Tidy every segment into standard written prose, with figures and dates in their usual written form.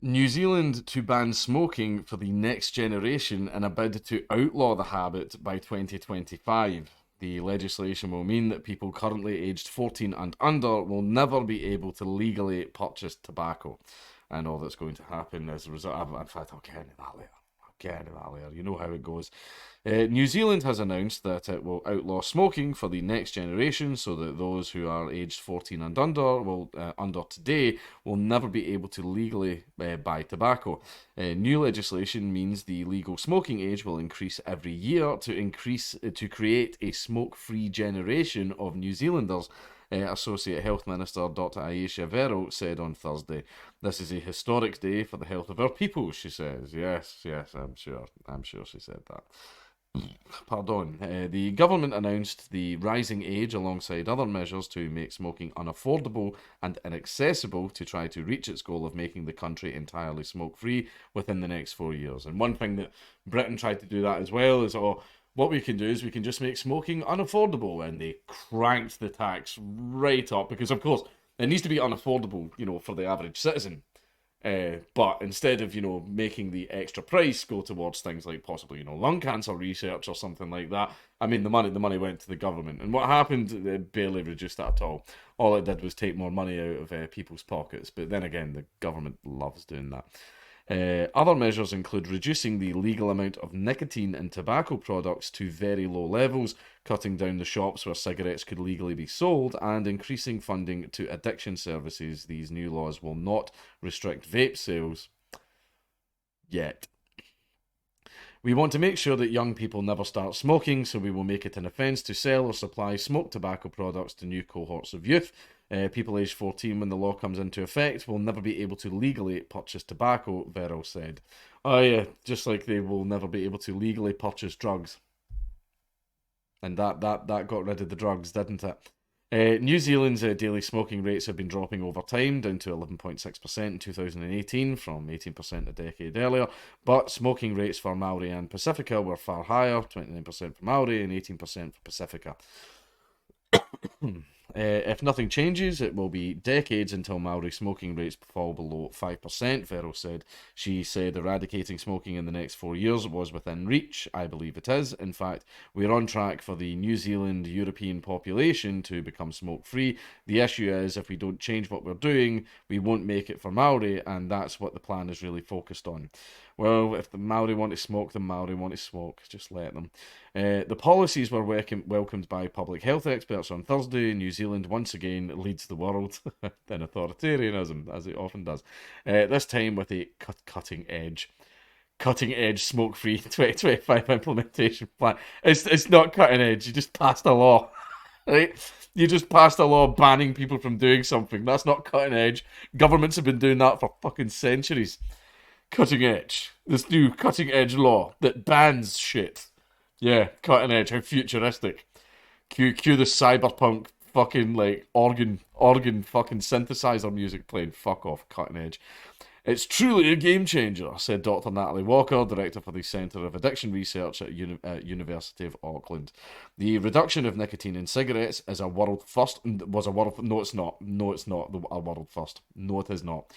New Zealand to ban smoking for the next generation in a bid to outlaw the habit by 2025. The legislation will mean that people currently aged 14 and under will never be able to legally purchase tobacco. And all that's going to happen as a result. In fact, I'll get into that later. I'll get into that later. You know how it goes. New Zealand has announced that it will outlaw smoking for the next generation, so that those who are aged 14 and under today will never be able to legally buy tobacco. New legislation means the legal smoking age will increase every year to create a smoke-free generation of New Zealanders. Associate Health Minister Dr. Aisha Verrell said on Thursday. This is a historic day for the health of our people, she says. Yes, yes, I'm sure. I'm sure she said that. Pardon. The government announced the rising age alongside other measures to make smoking unaffordable and inaccessible to try to reach its goal of making the country entirely smoke free within the next 4 years. And one thing that Britain tried to do that as well is, what we can do is we can just make smoking unaffordable. And they cranked the tax right up because, of course, it needs to be unaffordable, for the average citizen. But instead of, making the extra price go towards things like possibly, lung cancer research or something like that, I mean, the money went to the government. And what happened, it barely reduced that at all. All it did was take more money out of people's pockets. But then again, the government loves doing that. Other measures include reducing the legal amount of nicotine in tobacco products to very low levels, cutting down the shops where cigarettes could legally be sold, and increasing funding to addiction services. These new laws will not restrict vape sales yet. We want to make sure that young people never start smoking, so we will make it an offence to sell or supply smoked tobacco products to new cohorts of youth. People aged 14 when the law comes into effect will never be able to legally purchase tobacco, Verrell said. Oh yeah, just like they will never be able to legally purchase drugs. And that got rid of the drugs, didn't it? New Zealand's daily smoking rates have been dropping over time, down to 11.6% in 2018 from 18% a decade earlier. But smoking rates for Maori and Pacifica were far higher, 29% for Maori and 18% for Pacifica. If nothing changes, it will be decades until Maori smoking rates fall below 5%, Verrell said. She said eradicating smoking in the next 4 years was within reach. I believe it is. In fact, we're on track for the New Zealand European population to become smoke free. The issue is, if we don't change what we're doing, we won't make it for Maori, and that's what the plan is really focused on. Well, if the Maori want to smoke, the Maori want to smoke. Just let them. The policies were welcomed by public health experts on Thursday. New Zealand once again leads the world in authoritarianism, as it often does. This time with a cutting edge smoke free 2025 implementation plan. It's not cutting edge. You just passed a law, right? You just passed a law banning people from doing something. That's not cutting edge. Governments have been doing that for fucking centuries. Cutting edge. This new cutting edge law that bans shit. Yeah, cutting edge. How futuristic. Cue the cyberpunk fucking like organ fucking synthesizer music playing. Fuck off, cutting edge. It's truly a game changer, said Dr. Natalie Walker, director for the Centre of Addiction Research at University of Auckland. The reduction of nicotine in cigarettes is a world first. Was a world. No, it's not. No, it's not a world first. No, it is not.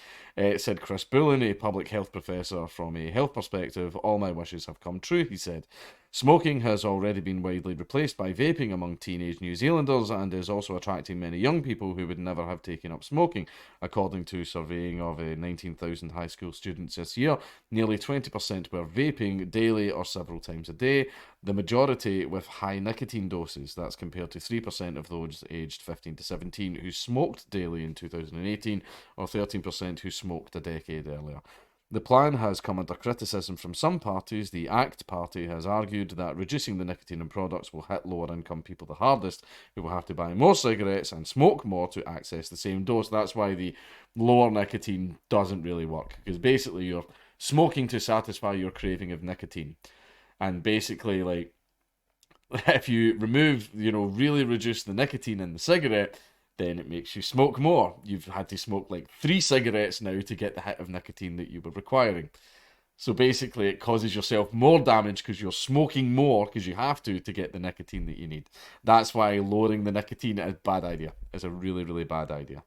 Said Chris Bullen, a public health professor. From a health perspective, all my wishes have come true, he said. Smoking has already been widely replaced by vaping among teenage New Zealanders and is also attracting many young people who would never have taken up smoking. According to surveying of 19,000 high school students this year, nearly 20% were vaping daily or several times a day, the majority with high nicotine doses. That's compared to 3% of those aged 15 to 17 who smoked daily in 2018, or 13% who smoked a decade earlier. The plan has come under criticism from some parties. The ACT party has argued that reducing the nicotine in products will hit lower income people the hardest, who will have to buy more cigarettes and smoke more to access the same dose. That's why the lower nicotine doesn't really work, because basically you're smoking to satisfy your craving of nicotine. And basically, like, if you remove, really reduce the nicotine in the cigarette, then it makes you smoke more. You've had to smoke like 3 cigarettes now to get the hit of nicotine that you were requiring. So basically, it causes yourself more damage because you're smoking more because you have to get the nicotine that you need. That's why lowering the nicotine is a bad idea. It's a really, really bad idea.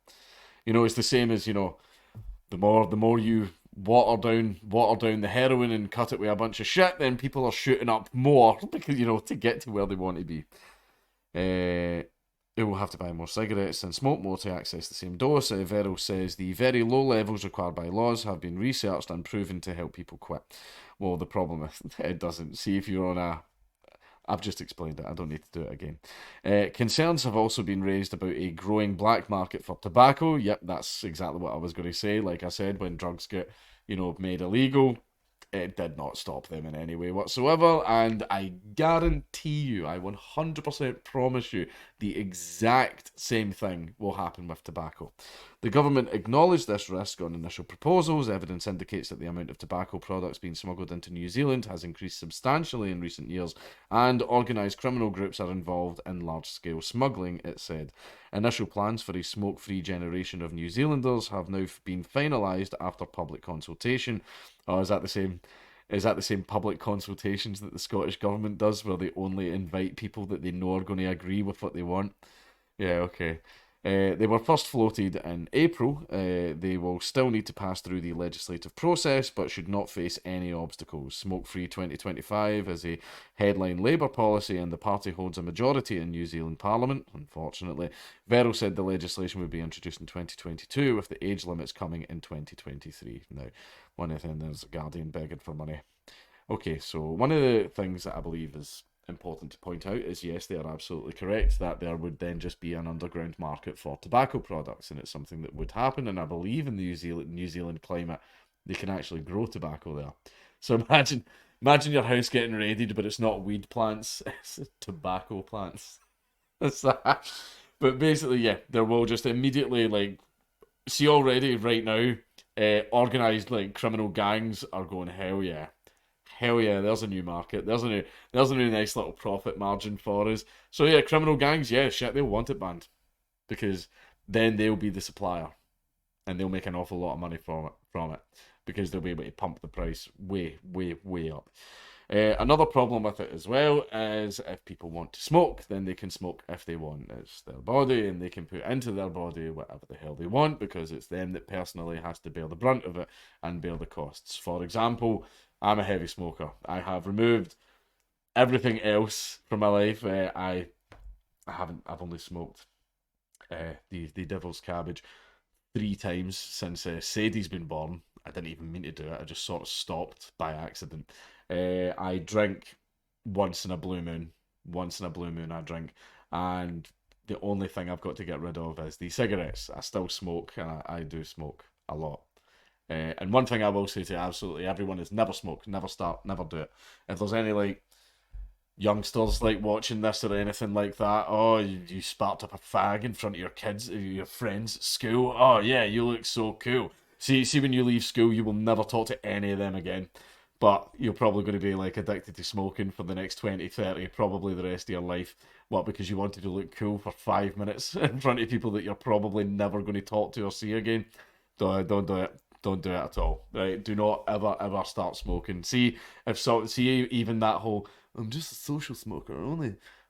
It's the same as, the more you water down the heroin and cut it with a bunch of shit, then people are shooting up more because to get to where they want to be. They will have to buy more cigarettes and smoke more to access the same dose. Vero says the very low levels required by laws have been researched and proven to help people quit. Well, the problem is it doesn't. See, if you're on a... I've just explained it. I don't need to do it again. Concerns have also been raised about a growing black market for tobacco. Yep, that's exactly what I was going to say. Like I said, when drugs get, made illegal, it did not stop them in any way whatsoever. And I guarantee you, I 100% promise you, the exact same thing will happen with tobacco. The government acknowledged this risk on initial proposals. Evidence indicates that the amount of tobacco products being smuggled into New Zealand has increased substantially in recent years, and organised criminal groups are involved in large-scale smuggling, it said. Initial plans for a smoke-free generation of New Zealanders have now been finalised after public consultation. Oh, is that the same? Is that the same public consultations that the Scottish Government does, where they only invite people that they know are going to agree with what they want? Yeah, okay. They were first floated in April. They will still need to pass through the legislative process, but should not face any obstacles. Smoke-free 2025 is a headline Labour policy, and the party holds a majority in New Zealand Parliament, unfortunately. Vero said the legislation would be introduced in 2022, with the age limits coming in 2023. Now, one of the things, there's a Guardian begging for money. Okay, so one of the things that I believe is important to point out is, yes, they are absolutely correct that there would then just be an underground market for tobacco products, and it's something that would happen. And I believe in the New Zealand climate, they can actually grow tobacco there. So imagine your house getting raided, but it's not weed plants, it's tobacco plants. That's that. But basically, yeah, there will just immediately see already right now, organized criminal gangs are going, hell yeah. Hell yeah, there's a new market. There's a new nice little profit margin for us. So yeah, criminal gangs, yeah, shit, they'll want it banned. Because then they'll be the supplier. And they'll make an awful lot of money from it. Because they'll be able to pump the price way, way, way up. Another problem with it as well is if people want to smoke, then they can smoke if they want. It's their body, and they can put into their body whatever the hell they want, because it's them that personally has to bear the brunt of it and bear the costs. For example, I'm a heavy smoker. I have removed everything else from my life. I've only smoked the devil's cabbage 3 times since Sadie's been born. I didn't even mean to do it. I just sort of stopped by accident. I drink once in a blue moon. Once in a blue moon I drink. And the only thing I've got to get rid of is the cigarettes. I still smoke, and I do smoke a lot. And one thing I will say to absolutely everyone is never smoke, never start, never do it. If there's any youngsters watching this or anything like that, oh, you sparked up a fag in front of your kids, your friends at school, oh yeah, you look so cool. See when you leave school, you will never talk to any of them again. But you're probably going to be addicted to smoking for the next 20, 30, probably the rest of your life. What, because you wanted to look cool for 5 minutes in front of people that you're probably never going to talk to or see again? Don't do it. Don't do it at all. Right? Do not ever start smoking. See even that whole I'm just a social smoker.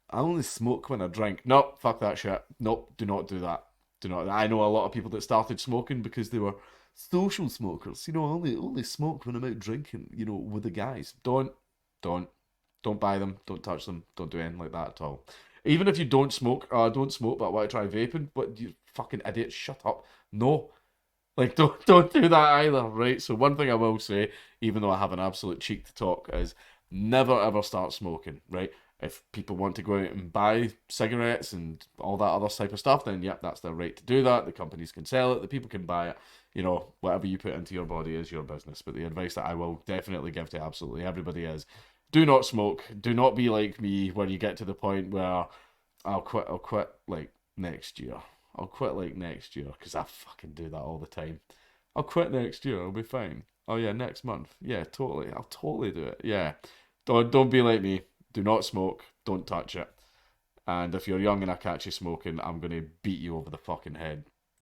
I only smoke when I drink. No, fuck that shit. Nope, do not do that. Do not. I know a lot of people that started smoking because they were social smokers. I only smoke when I'm out drinking. With the guys. Don't buy them. Don't touch them. Don't do anything like that at all. Even if you don't smoke, don't smoke, but I want to try vaping. But you fucking idiot, shut up. No. Don't do that either, right? So one thing I will say, even though I have an absolute cheek to talk, is never ever start smoking, right? If people want to go out and buy cigarettes and all that other type of stuff, then yep, that's their right to do that. The companies can sell it, the people can buy it. Whatever you put into your body is your business. But the advice that I will definitely give to absolutely everybody is, do not smoke. Do not be like me, where you get to the point where I'll quit next year. I'll quit next year, because I fucking do that all the time. I'll quit next year, I'll be fine. Oh yeah, next month. Yeah, totally. I'll totally do it. Yeah. Don't be like me. Do not smoke. Don't touch it. And if you're young and I catch you smoking, I'm going to beat you over the fucking head.